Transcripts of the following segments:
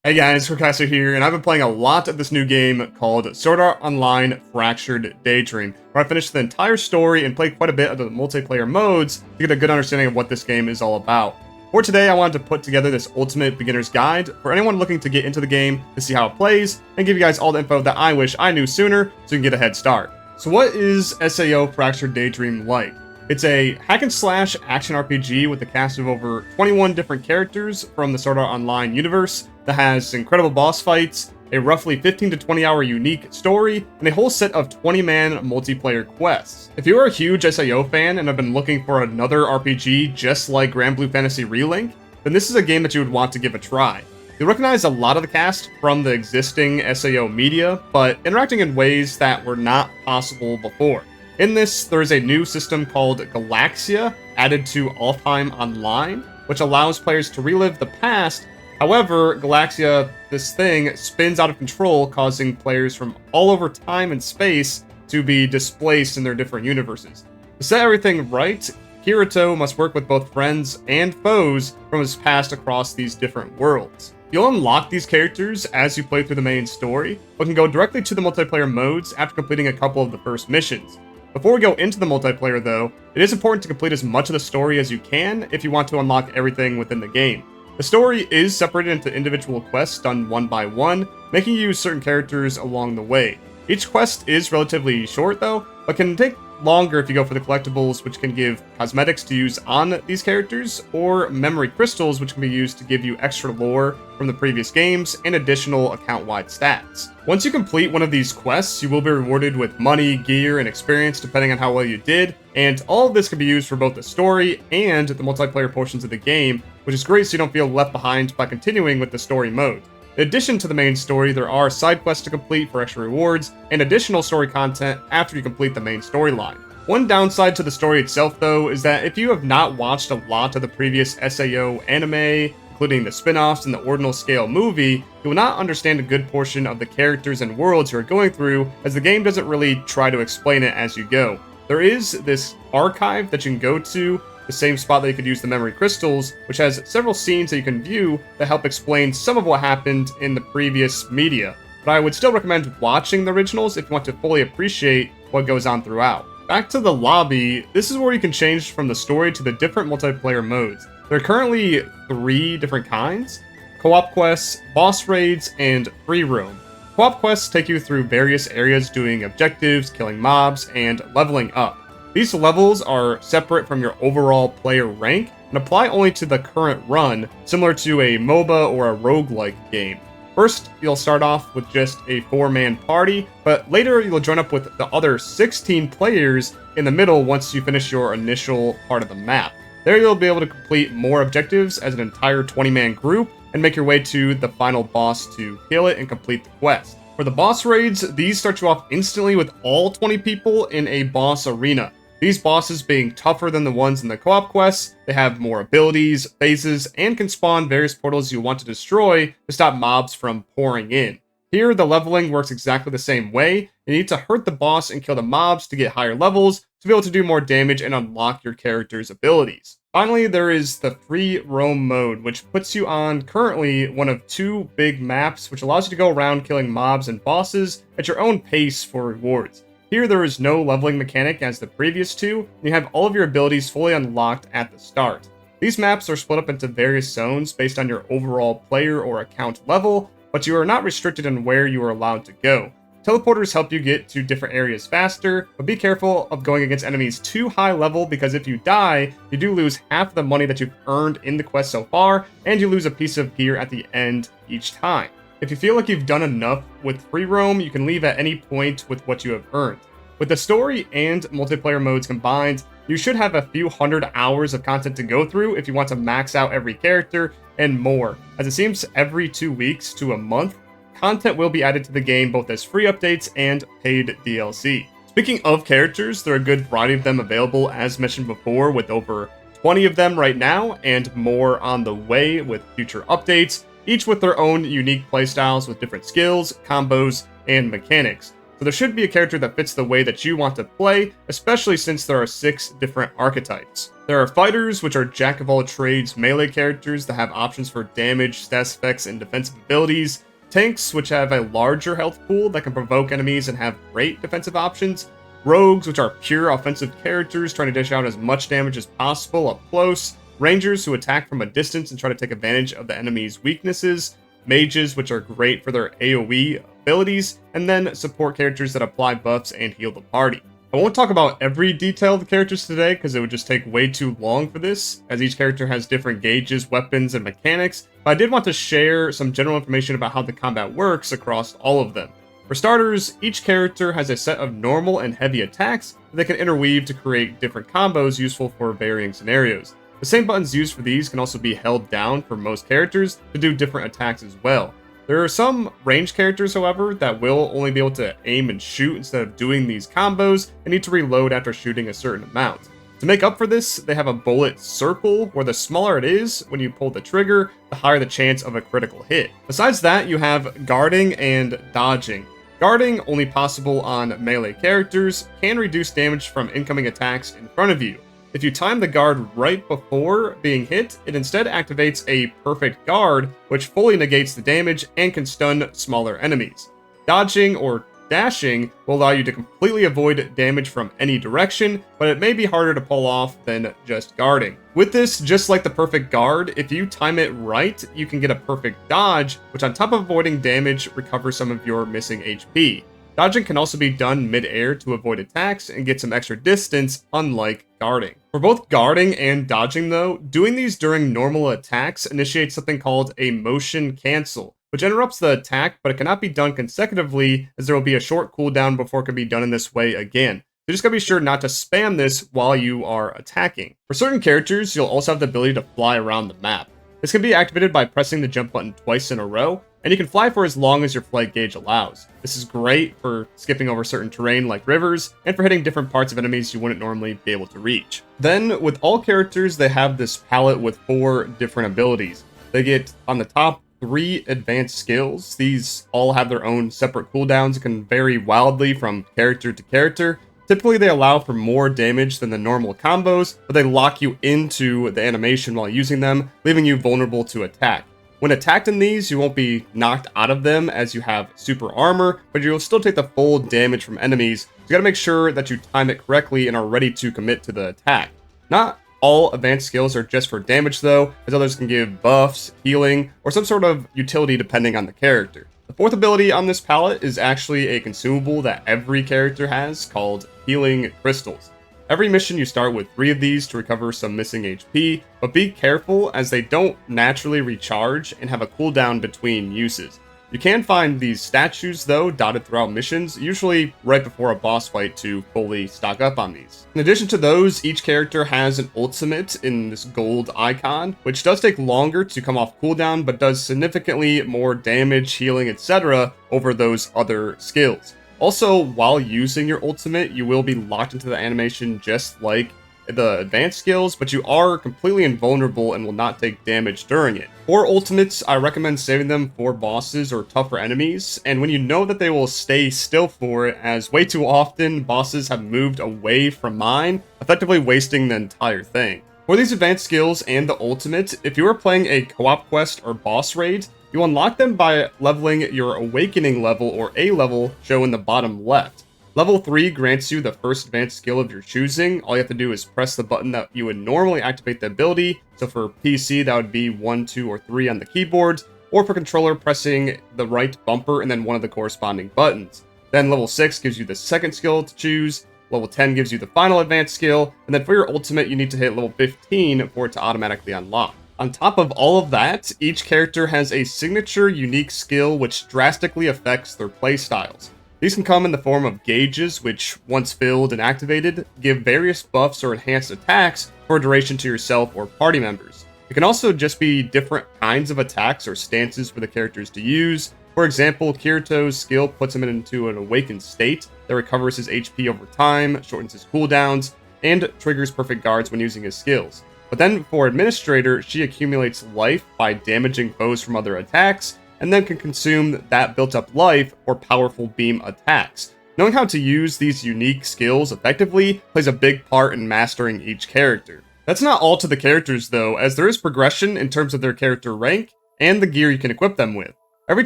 Hey guys, Professor here, and I've been playing a lot of this new game called Sword Art Online Fractured Daydream, where I finished the entire story and played quite a bit of the multiplayer modes to get a good understanding of what this game is all about. For today, I wanted to put together this ultimate beginner's guide for anyone looking to get into the game to see how it plays, and give you guys all the info that I wish I knew sooner so you can get a head start. So what is SAO Fractured Daydream like? It's a hack and slash action RPG with a cast of over 21 different characters from the Sword Art Online universe that has incredible boss fights, a roughly 15 to 20 hour unique story, and a whole set of 20-man multiplayer quests. If you are a huge SAO fan and have been looking for another RPG just like Grand Blue Fantasy Relink, then this is a game that you would want to give a try. You'll recognize a lot of the cast from the existing SAO media, but interacting in ways that were not possible before. In this, there is a new system called Galaxia added to All-Time Online, which allows players to relive the past. However, Galaxia, this thing, spins out of control, causing players from all over time and space to be displaced in their different universes. To set everything right, Kirito must work with both friends and foes from his past across these different worlds. You'll unlock these characters as you play through the main story, but can go directly to the multiplayer modes after completing a couple of the first missions. Before we go into the multiplayer though, it is important to complete as much of the story as you can if you want to unlock everything within the game. The story is separated into individual quests done one by one, making you use certain characters along the way. Each quest is relatively short though, but can take longer if you go for the collectibles, which can give cosmetics to use on these characters, or memory crystals, which can be used to give you extra lore from the previous games and additional account-wide stats. Once you complete one of these quests, you will be rewarded with money, gear, and experience depending on how well you did, and all of this can be used for both the story and the multiplayer portions of the game, which is great so you don't feel left behind by continuing with the story mode. In addition to the main story, there are side quests to complete for extra rewards, and additional story content after you complete the main storyline. One downside to the story itself though is that if you have not watched a lot of the previous SAO anime, including the spin-offs and the Ordinal Scale movie, you will not understand a good portion of the characters and worlds you are going through, as the game doesn't really try to explain it as you go. There is this archive that you can go to, the same spot that you could use the memory crystals, which has several scenes that you can view that help explain some of what happened in the previous media. But I would still recommend watching the originals if you want to fully appreciate what goes on throughout. Back to the lobby, this is where you can change from the story to the different multiplayer modes. There are currently 3 different kinds: co-op quests, boss raids, and free roam. Co-op quests take you through various areas doing objectives, killing mobs, and leveling up. These levels are separate from your overall player rank and apply only to the current run, similar to a MOBA or a roguelike game. First, you'll start off with just a 4-man party, but later you'll join up with the other 16 players in the middle once you finish your initial part of the map. There you'll be able to complete more objectives as an entire 20-man group and make your way to the final boss to kill it and complete the quest. For the boss raids, these start you off instantly with all 20 people in a boss arena. These bosses being tougher than the ones in the co-op quests, they have more abilities, phases, and can spawn various portals you want to destroy to stop mobs from pouring in. Here, the leveling works exactly the same way. You need to hurt the boss and kill the mobs to get higher levels to be able to do more damage and unlock your character's abilities. Finally, there is the free roam mode, which puts you on currently one of 2 big maps, which allows you to go around killing mobs and bosses at your own pace for rewards. Here, there is no leveling mechanic as the previous 2, and you have all of your abilities fully unlocked at the start. These maps are split up into various zones based on your overall player or account level, but you are not restricted on where you are allowed to go. Teleporters help you get to different areas faster, but be careful of going against enemies too high level, because if you die, you do lose half the money that you've earned in the quest so far, and you lose a piece of gear at the end each time. If you feel like you've done enough with free roam, you can leave at any point with what you have earned. With the story and multiplayer modes combined, you should have a few hundred hours of content to go through if you want to max out every character and more, as it seems every 2 weeks to a month, content will be added to the game both as free updates and paid DLC. Speaking of characters, there are a good variety of them available as mentioned before, with over 20 of them right now and more on the way with future updates, each with their own unique playstyles with different skills, combos, and mechanics. So there should be a character that fits the way that you want to play, especially since there are 6 different archetypes. There are fighters, which are jack of all trades melee characters that have options for damage, stats effects, and defensive abilities. Tanks, which have a larger health pool that can provoke enemies and have great defensive options. Rogues, which are pure offensive characters trying to dish out as much damage as possible up close. Rangers, who attack from a distance and try to take advantage of the enemy's weaknesses. Mages, which are great for their AoE abilities. And then support characters that apply buffs and heal the party. I won't talk about every detail of the characters today because it would just take way too long for this, as each character has different gauges, weapons, and mechanics, but I did want to share some general information about how the combat works across all of them. For starters, each character has a set of normal and heavy attacks that they can interweave to create different combos useful for varying scenarios. The same buttons used for these can also be held down for most characters to do different attacks as well. There are some ranged characters, however, that will only be able to aim and shoot instead of doing these combos and need to reload after shooting a certain amount. To make up for this, they have a bullet circle, where the smaller it is when you pull the trigger, the higher the chance of a critical hit. Besides that, you have guarding and dodging. Guarding, only possible on melee characters, can reduce damage from incoming attacks in front of you. If you time the guard right before being hit, it instead activates a perfect guard, which fully negates the damage and can stun smaller enemies. Dodging or dashing will allow you to completely avoid damage from any direction, but it may be harder to pull off than just guarding. With this, just like the perfect guard, if you time it right, you can get a perfect dodge, which on top of avoiding damage, recovers some of your missing HP. Dodging can also be done mid-air to avoid attacks and get some extra distance, unlike guarding. For both guarding and dodging though, doing these during normal attacks initiates something called a motion cancel, which interrupts the attack, but it cannot be done consecutively, as there will be a short cooldown before it can be done in this way again. So just gotta be sure not to spam this while you are attacking. For certain characters, you'll also have the ability to fly around the map. This can be activated by pressing the jump button twice in a row, and you can fly for as long as your flight gauge allows. This is great for skipping over certain terrain like rivers, and for hitting different parts of enemies you wouldn't normally be able to reach. Then, with all characters, they have this palette with 4 different abilities. They get, on the top, 3 advanced skills. These all have their own separate cooldowns and can vary wildly from character to character. Typically, they allow for more damage than the normal combos, but they lock you into the animation while using them, leaving you vulnerable to attack. When attacked in these, you won't be knocked out of them as you have super armor, but you'll still take the full damage from enemies, so you gotta make sure that you time it correctly and are ready to commit to the attack. Not all advanced skills are just for damage though, as others can give buffs, healing, or some sort of utility depending on the character. The 4th ability on this palette is actually a consumable that every character has, called Healing Crystals. Every mission you start with 3 of these to recover some missing HP, but be careful as they don't naturally recharge and have a cooldown between uses. You can find these statues though dotted throughout missions, usually right before a boss fight to fully stock up on these. In addition to those, each character has an ultimate in this gold icon, which does take longer to come off cooldown, but does significantly more damage, healing, etc. over those other skills. Also, while using your ultimate, you will be locked into the animation just like the advanced skills, but you are completely invulnerable and will not take damage during it. For ultimates, I recommend saving them for bosses or tougher enemies, and when you know that they will stay still for it, as way too often bosses have moved away from mine, effectively wasting the entire thing. For these advanced skills and the ultimate, if you are playing a co-op quest or boss raid, you unlock them by leveling your Awakening level or A level shown in the bottom left. Level 3 grants you the first advanced skill of your choosing. All you have to do is press the button that you would normally activate the ability. So for PC, that would be 1, 2, or 3 on the keyboard, or for controller, pressing the right bumper and then one of the corresponding buttons. Then level 6 gives you the second skill to choose. Level 10 gives you the final advanced skill, and then for your ultimate, you need to hit level 15 for it to automatically unlock. On top of all of that, each character has a signature unique skill which drastically affects their playstyles. These can come in the form of gauges, which, once filled and activated, give various buffs or enhanced attacks for a duration to yourself or party members. It can also just be different kinds of attacks or stances for the characters to use. For example, Kirito's skill puts him into an awakened state that recovers his HP over time, shortens his cooldowns, and triggers perfect guards when using his skills. But then for Administrator, she accumulates life by damaging foes from other attacks, and then can consume that built up life for powerful beam attacks. Knowing how to use these unique skills effectively plays a big part in mastering each character. That's not all to the characters though, as there is progression in terms of their character rank and the gear you can equip them with. Every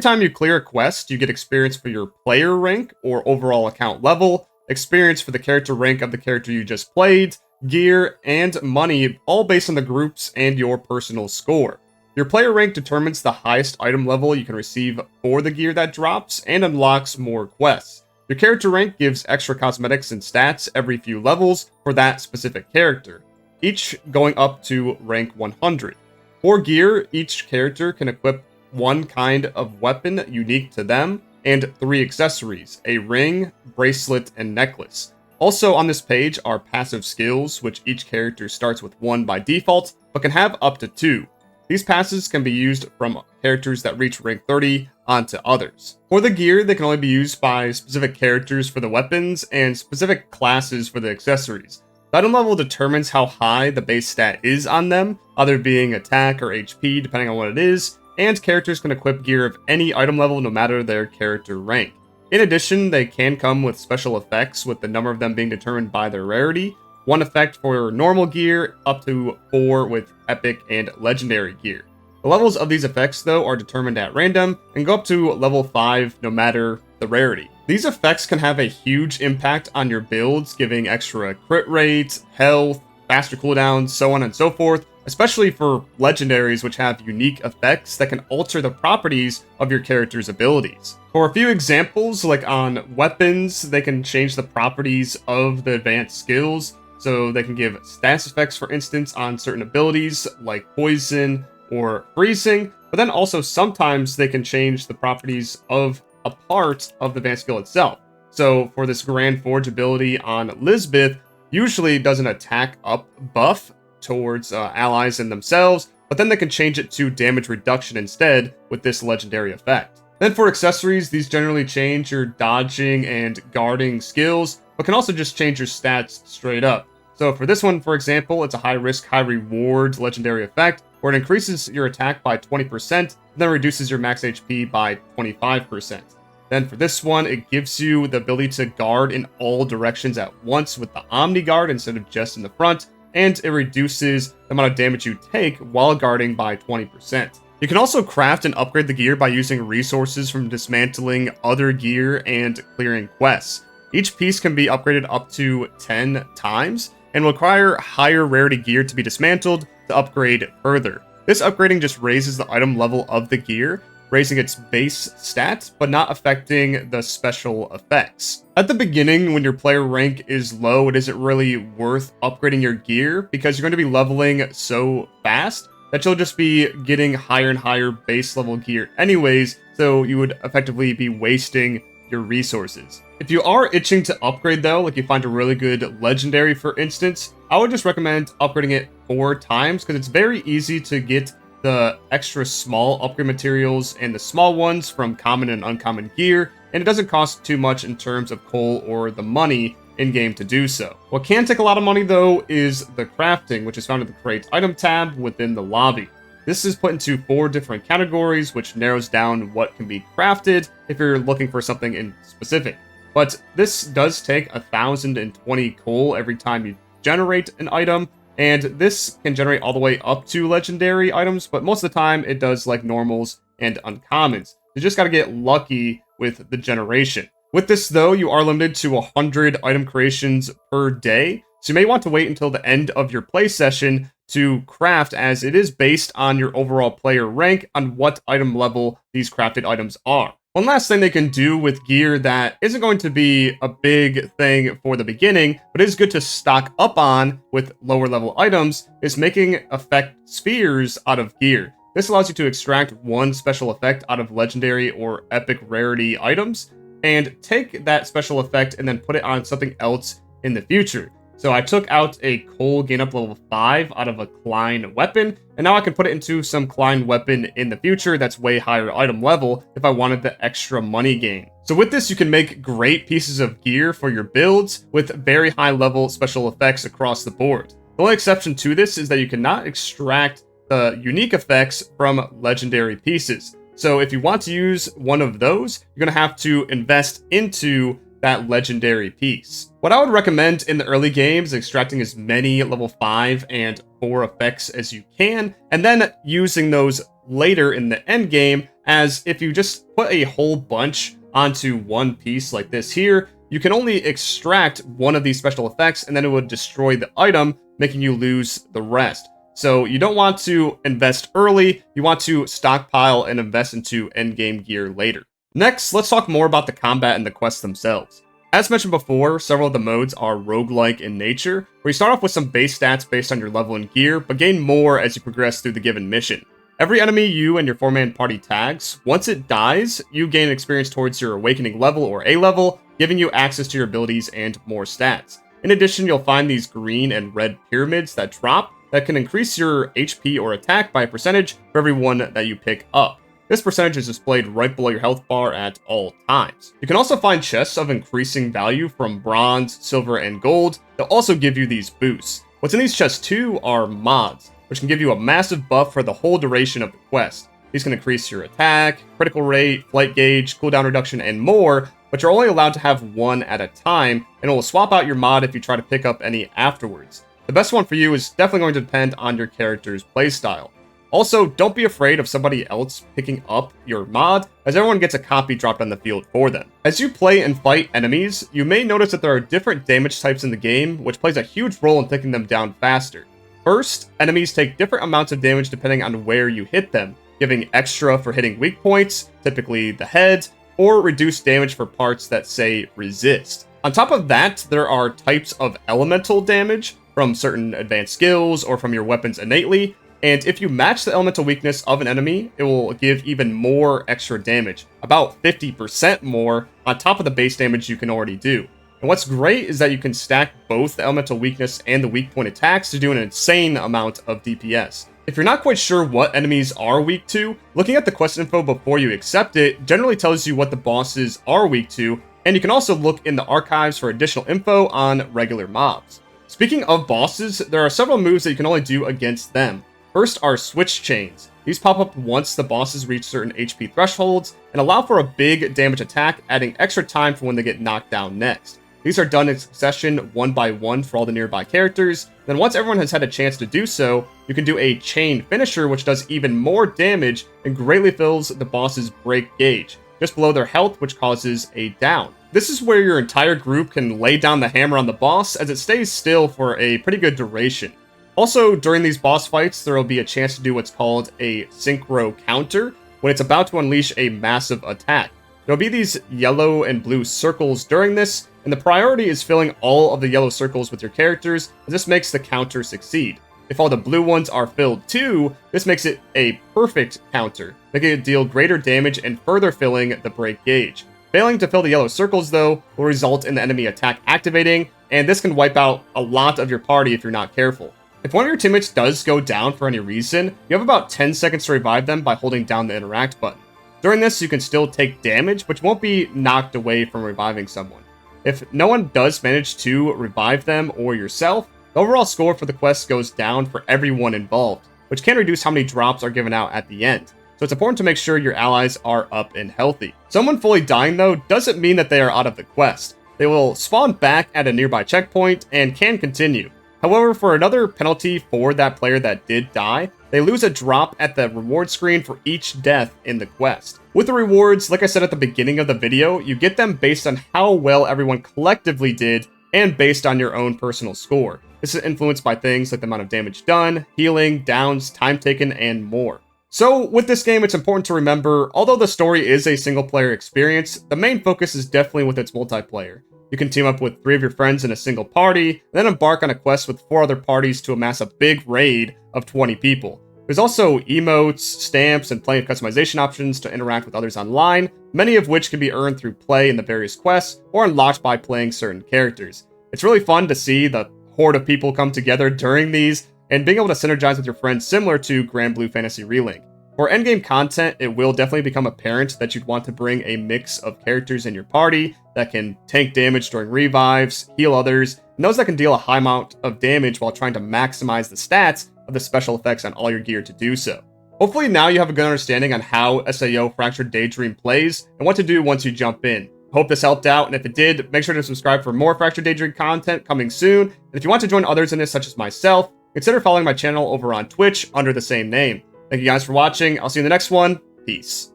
time you clear a quest, you get experience for your player rank or overall account level, experience for the character rank of the character you just played, gear, and money, all based on the groups and your personal score. Your player rank determines the highest item level you can receive for the gear that drops and unlocks more quests. Your character rank gives extra cosmetics and stats every few levels for that specific character, each going up to rank 100. For gear, each character can equip one kind of weapon unique to them, and 3 accessories, a ring, bracelet, and necklace. Also on this page are passive skills, which each character starts with 1 by default, but can have up to 2. These passes can be used from characters that reach rank 30 onto others. For the gear, they can only be used by specific characters for the weapons and specific classes for the accessories. The item level determines how high the base stat is on them, either being attack or HP depending on what it is, and characters can equip gear of any item level no matter their character rank. In addition, they can come with special effects, with the number of them being determined by their rarity. 1 effect for normal gear, up to 4 with epic and legendary gear. The levels of these effects, though, are determined at random and go up to level 5 no matter the rarity. These effects can have a huge impact on your builds, giving extra crit rate, health, faster cooldowns, so on and so forth, especially for legendaries which have unique effects that can alter the properties of your character's abilities. For a few examples, like on weapons, they can change the properties of the advanced skills, so they can give status effects, for instance, on certain abilities like poison or freezing, but then also sometimes they can change the properties of a part of the advanced skill itself. So for this Grand Forge ability on Lisbeth, usually does an attack up buff towards allies and themselves, but then they can change it to damage reduction instead with this legendary effect. Then for accessories, these generally change your dodging and guarding skills, but can also just change your stats straight up. So for this one, for example, it's a high risk, high reward legendary effect, where it increases your attack by 20%, then reduces your max HP by 25%. Then for this one, it gives you the ability to guard in all directions at once with the Omni Guard instead of just in the front, and it reduces the amount of damage you take while guarding by 20%. You can also craft and upgrade the gear by using resources from dismantling other gear and clearing quests. Each piece can be upgraded up to 10 times, and will require higher rarity gear to be dismantled to upgrade further. This upgrading just raises the item level of the gear, raising its base stat, but not affecting the special effects. At the beginning, when your player rank is low, it isn't really worth upgrading your gear, because you're going to be leveling so fast that you'll just be getting higher and higher base level gear anyways, so you would effectively be wasting your resources. If you are itching to upgrade though, like you find a really good legendary for instance, I would just recommend upgrading it 4 times, because it's very easy to get the extra small upgrade materials and the small ones from common and uncommon gear, and it doesn't cost too much in terms of coal or the money in-game to do so. What can take a lot of money though is the crafting, which is found in the Create Item tab within the lobby. This is put into 4 different categories, which narrows down what can be crafted if you're looking for something in specific. But this does take 1,020 coal every time you generate an item, and this can generate all the way up to legendary items, but most of the time it does like normals and uncommons. You just gotta get lucky with the generation. With this though, you are limited to 100 item creations per day, so you may want to wait until the end of your play session to craft, as it is based on your overall player rank on what item level these crafted items are. One last thing they can do with gear that isn't going to be a big thing for the beginning, but is good to stock up on with lower level items, is making effect spheres out of gear. This allows you to extract one special effect out of legendary or epic rarity items, and take that special effect and then put it on something else in the future. So I took out a coal gain up level 5 out of a Klein weapon, and now I can put it into some Klein weapon in the future that's way higher item level if I wanted the extra money gain. So with this, you can make great pieces of gear for your builds with very high level special effects across the board. The only exception to this is that you cannot extract the unique effects from legendary pieces. So if you want to use one of those, you're going to have to invest into that legendary piece. What I would recommend in the early games is extracting as many level 5 and 4 effects as you can, and then using those later in the end game, as if you just put a whole bunch onto one piece like this here, you can only extract one of these special effects and then it would destroy the item, making you lose the rest. So you don't want to invest early, you want to stockpile and invest into endgame gear later. Next, let's talk more about the combat and the quests themselves. As mentioned before, several of the modes are roguelike in nature, where you start off with some base stats based on your level and gear, but gain more as you progress through the given mission. Every enemy you and your 4-man party tags, once it dies, you gain experience towards your awakening level or A level, giving you access to your abilities and more stats. In addition, you'll find these green and red pyramids that drop that can increase your HP or attack by a percentage for every one that you pick up. This percentage is displayed right below your health bar at all times. You can also find chests of increasing value from bronze, silver, and gold. They'll also give you these boosts. What's in these chests too are mods, which can give you a massive buff for the whole duration of the quest. These can increase your attack, critical rate, flight gauge, cooldown reduction, and more, but you're only allowed to have one at a time, and it will swap out your mod if you try to pick up any afterwards. The best one for you is definitely going to depend on your character's playstyle. Also, don't be afraid of somebody else picking up your mod, as everyone gets a copy dropped on the field for them. As you play and fight enemies, you may notice that there are different damage types in the game, which plays a huge role in taking them down faster. First, enemies take different amounts of damage depending on where you hit them, giving extra for hitting weak points, typically the head, or reduced damage for parts that say resist. On top of that, there are types of elemental damage from certain advanced skills or from your weapons innately, and if you match the elemental weakness of an enemy, it will give even more extra damage, about 50% more on top of the base damage you can already do. And what's great is that you can stack both the elemental weakness and the weak point attacks to do an insane amount of DPS. If you're not quite sure what enemies are weak to, looking at the quest info before you accept it generally tells you what the bosses are weak to, and you can also look in the archives for additional info on regular mobs. Speaking of bosses, there are several moves that you can only do against them. First are switch chains. These pop up once the bosses reach certain HP thresholds and allow for a big damage attack, adding extra time for when they get knocked down next. These are done in succession one by one for all the nearby characters. Then once everyone has had a chance to do so, you can do a chain finisher which does even more damage and greatly fills the boss's break gauge, just below their health, which causes a down. This is where your entire group can lay down the hammer on the boss as it stays still for a pretty good duration. Also, during these boss fights, there will be a chance to do what's called a synchro counter when it's about to unleash a massive attack. There will be these yellow and blue circles during this, and the priority is filling all of the yellow circles with your characters, as this makes the counter succeed. If all the blue ones are filled too, this makes it a perfect counter, making it deal greater damage and further filling the break gauge. Failing to fill the yellow circles, though, will result in the enemy attack activating, and this can wipe out a lot of your party if you're not careful. If one of your teammates does go down for any reason, you have about 10 seconds to revive them by holding down the interact button. During this, you can still take damage, but you won't be knocked away from reviving someone. If no one does manage to revive them or yourself, the overall score for the quest goes down for everyone involved, which can reduce how many drops are given out at the end. So it's important to make sure your allies are up and healthy. Someone fully dying, though, doesn't mean that they are out of the quest. They will spawn back at a nearby checkpoint and can continue. However, for another penalty for that player that did die, they lose a drop at the reward screen for each death in the quest. With the rewards, like I said at the beginning of the video, you get them based on how well everyone collectively did and based on your own personal score. This is influenced by things like the amount of damage done, healing, downs, time taken, and more. So with this game, it's important to remember, although the story is a single player experience, the main focus is definitely with its multiplayer. You can team up with 3 of your friends in a single party, then embark on a quest with 4 other parties to amass a big raid of 20 people. There's also emotes, stamps, and plenty of customization options to interact with others online, many of which can be earned through play in the various quests or unlocked by playing certain characters. It's really fun to see the horde of people come together during these, and being able to synergize with your friends similar to Grand Blue Fantasy Relink. For endgame content, it will definitely become apparent that you'd want to bring a mix of characters in your party that can tank damage during revives, heal others, and those that can deal a high amount of damage while trying to maximize the stats of the special effects on all your gear to do so. Hopefully now you have a good understanding on how SAO Fractured Daydream plays and what to do once you jump in. Hope this helped out, and if it did, make sure to subscribe for more Fractured Daydream content coming soon. And if you want to join others in this, such as myself, consider following my channel over on Twitch under the same name. Thank you guys for watching. I'll see you in the next one. Peace.